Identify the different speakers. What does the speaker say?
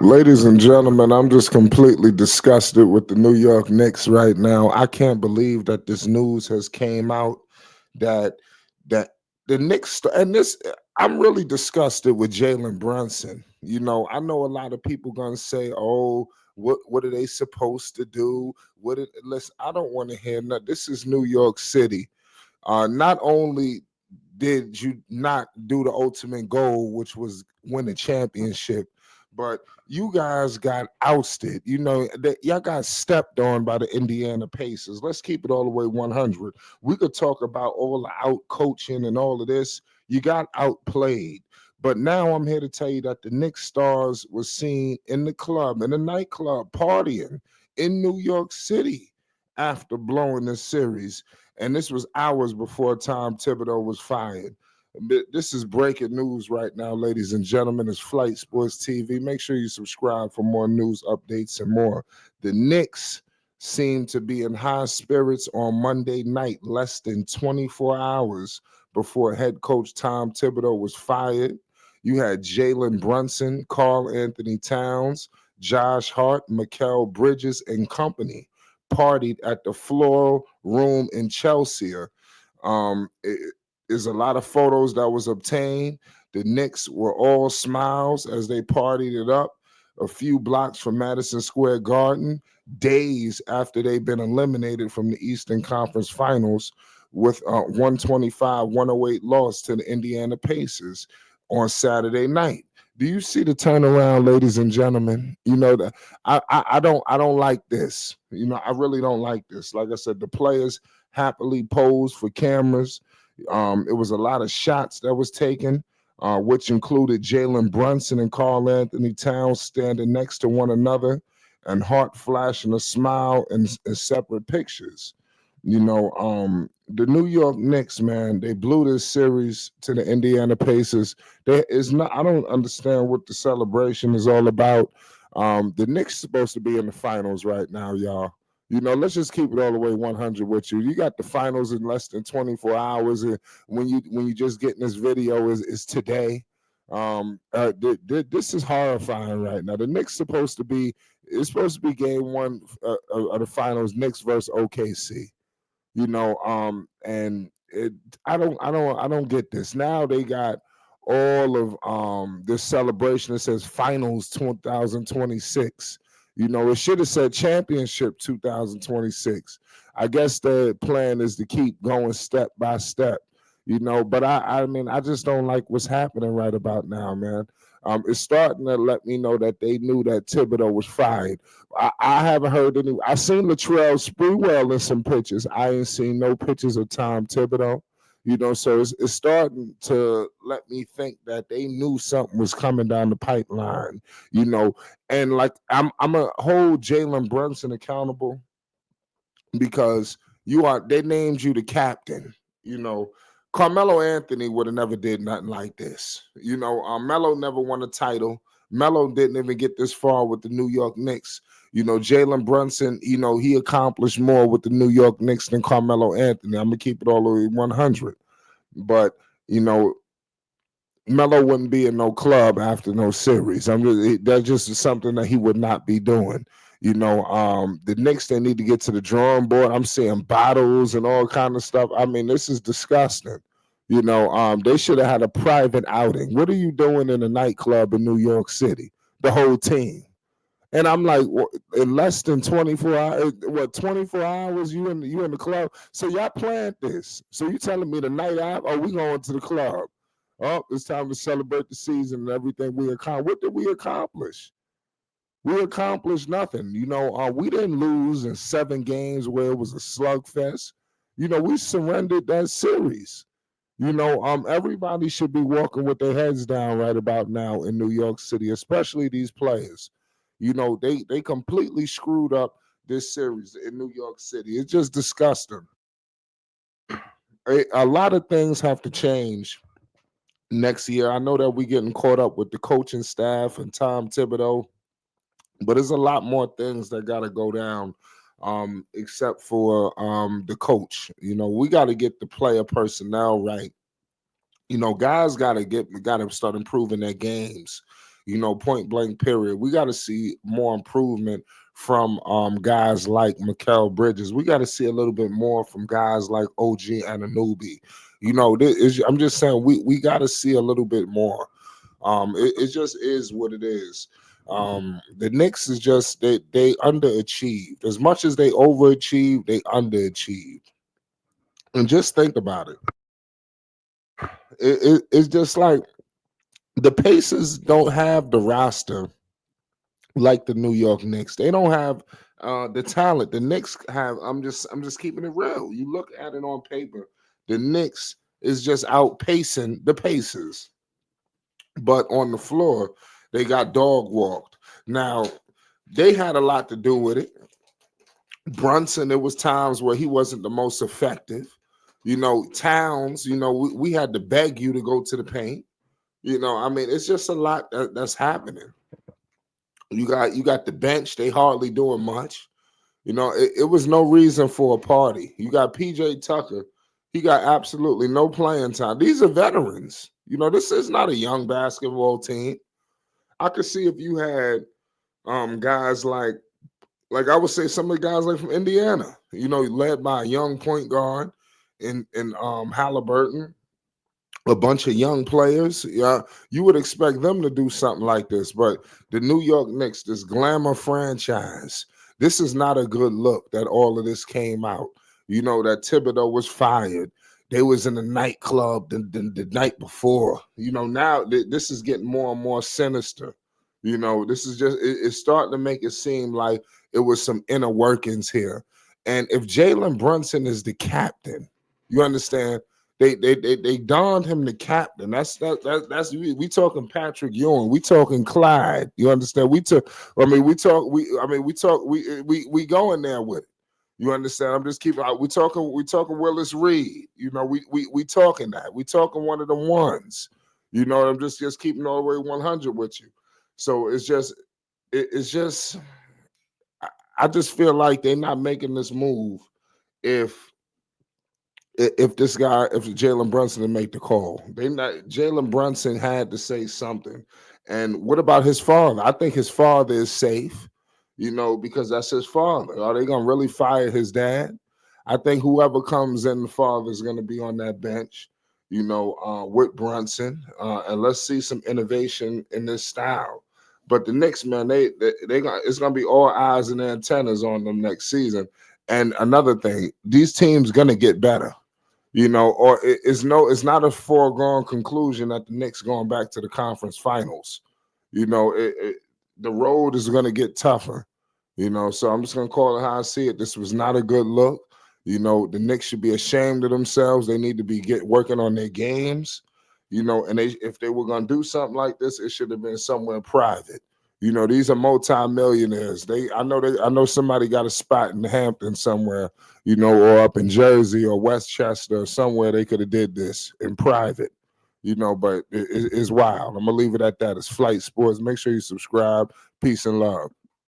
Speaker 1: Ladies and gentlemen, I'm just completely disgusted with the New York Knicks right now. I can't believe that this news has came out that that the Knicks and this I'm really disgusted with Jalen Brunson. I know a lot of people gonna say, "Oh, what are they supposed to do?" Listen, I don't want to hear nothing. This is New York City. Not only did you not do the ultimate goal, which was win a championship, but you guys got ousted. Y'all got stepped on by the Indiana Pacers. Let's keep it all the way 100. We could talk about all the out coaching and all of this. You got outplayed. But now I'm here to tell you that the Knicks stars was seen in the club, in the nightclub, partying in New York City after blowing this series. And this was hours before Tom Thibodeau was fired. This is breaking news right now, ladies and gentlemen. It's Flight Sports TV. Make sure you subscribe for more news updates and more. The Knicks seemed to be in high spirits on Monday night, less than 24 hours before head coach Tom Thibodeau was fired. You had Jalen Brunson, Karl Anthony Towns, Josh Hart, Mikal Bridges, and company partied at the Floral Room in Chelsea. There's a lot of photos that was obtained. The Knicks were all smiles as they partied it up a few blocks from Madison Square Garden, days after they'd been eliminated from the Eastern Conference Finals with a 125-108 loss to the Indiana Pacers on Saturday night. Do you see the turnaround, ladies and gentlemen? That I don't like this. I really don't like this. Like I said, the players happily posed for cameras. It was a lot of shots that was taken, which included Jalen Brunson and Karl Anthony Towns standing next to one another, and Hart flashing a smile in separate pictures. The New York Knicks, man, they blew this series to the Indiana Pacers. There is not. I don't understand what the celebration is all about. The Knicks supposed to be in the finals right now, y'all. Let's just keep it all the way 100 with you. You got the finals in less than 24 hours, and when you just getting this video is today. This is horrifying right now. The Knicks it's supposed to be game one of the finals, Knicks versus OKC. And I don't get this. Now they got all of this celebration that says finals 2026. It should have said championship 2026. I guess the plan is to keep going step by step. But I mean, I just don't like what's happening right about now, man. It's starting to let me know that they knew that Thibodeau was fired. I haven't heard any. I seen Latrell Sprewell in some pictures. I ain't seen no pictures of Tom Thibodeau. So it's starting to let me think that they knew something was coming down the pipeline. And like I'm gonna hold Jalen Brunson accountable because they named you the captain. Carmelo Anthony would have never did nothing like this. Melo never won a title. Melo didn't even get this far with the New York Knicks. Jalen Brunson, he accomplished more with the New York Knicks than Carmelo Anthony. I'm gonna keep it all the way 100. But Melo wouldn't be in no club after no series. That's just something that he would not be doing. The Knicks, they need to get to the drawing board. I'm seeing bottles and all kind of stuff. I mean, this is disgusting. They should have had a private outing. What are you doing in a nightclub in New York City? The whole team. And I'm like, in less than 24 hours, 24 hours, you in the club. So y'all planned this. So you telling me the night out, we going to the club. Oh, it's time to celebrate the season and everything we accomplished. What did we accomplish? We accomplished nothing. We didn't lose in 7 games where it was a slugfest. We surrendered that series. Everybody should be walking with their heads down right about now in New York City, especially these players. They completely screwed up this series in New York City. It's just disgusting. A lot of things have to change next year. I know that we're getting caught up with the coaching staff and Tom Thibodeau, but there's a lot more things that got to go down, except for the coach. We got to get the player personnel right. Guys got to start improving their games. Point blank period. We got to see more improvement from guys like Mikal Bridges. We got to see a little bit more from guys like OG Anunoby. I'm just saying we got to see a little bit more. It just is what it is. The Knicks is just they underachieved. As much as they overachieved, they underachieved. And just think about it. It's just like the Pacers don't have the roster like the New York Knicks. They don't have the talent. The Knicks have. I'm just keeping it real. You look at it on paper. The Knicks is just outpacing the Pacers, but on the floor they got dog walked. Now they had a lot to do with it. Brunson, there was times where he wasn't the most effective. Towns, we had to beg you to go to the paint. It's just a lot that's happening. You got the bench, they hardly doing much. It was no reason for a party. You got PJ Tucker, he got absolutely no playing time. These are veterans. This is not a young basketball team. I could see if you had guys like I would say some of the guys like from Indiana, led by a young point guard in Halliburton, a bunch of young players. Yeah, you would expect them to do something like this. But the New York Knicks, this glamour franchise, this is not a good look that all of this came out. That Thibodeau was fired. They was in a nightclub the night before. Now this is getting more and more sinister. This is just it's starting to make it seem like it was some inner workings here. And if Jalen Brunson is the captain, you understand, they donned him the captain. That's we talking Patrick Ewing, we talking Clyde. You understand? We going there with it. You understand? I'm just keeping. We talking Willis Reed. We talking that. We talking one of the ones. I'm just keeping all the way 100 with you. So it's just I just feel like they're not making this move if this guy, if Jalen Brunson to make the call. Jalen Brunson had to say something. And what about his father? I think his father is safe, because that's his father. Are they gonna really fire his dad? I think whoever comes in, the father is gonna be on that bench, with Brunson. And let's see some innovation in this style. But the Knicks, man, it's gonna be all eyes and antennas on them next season. And another thing, these teams gonna get better. Or it's not a foregone conclusion that the Knicks going back to the conference finals. The road is going to get tougher. So I'm just going to call it how I see it. This was not a good look. The Knicks should be ashamed of themselves. They need to be working on their games. And if they were going to do something like this, it should have been somewhere private. These are multi-millionaires. I know somebody got a spot in Hampton somewhere, or up in Jersey or Westchester or somewhere they could have did this in private, but it's wild. I'm going to leave it at that. It's Flight Sports. Make sure you subscribe. Peace and love.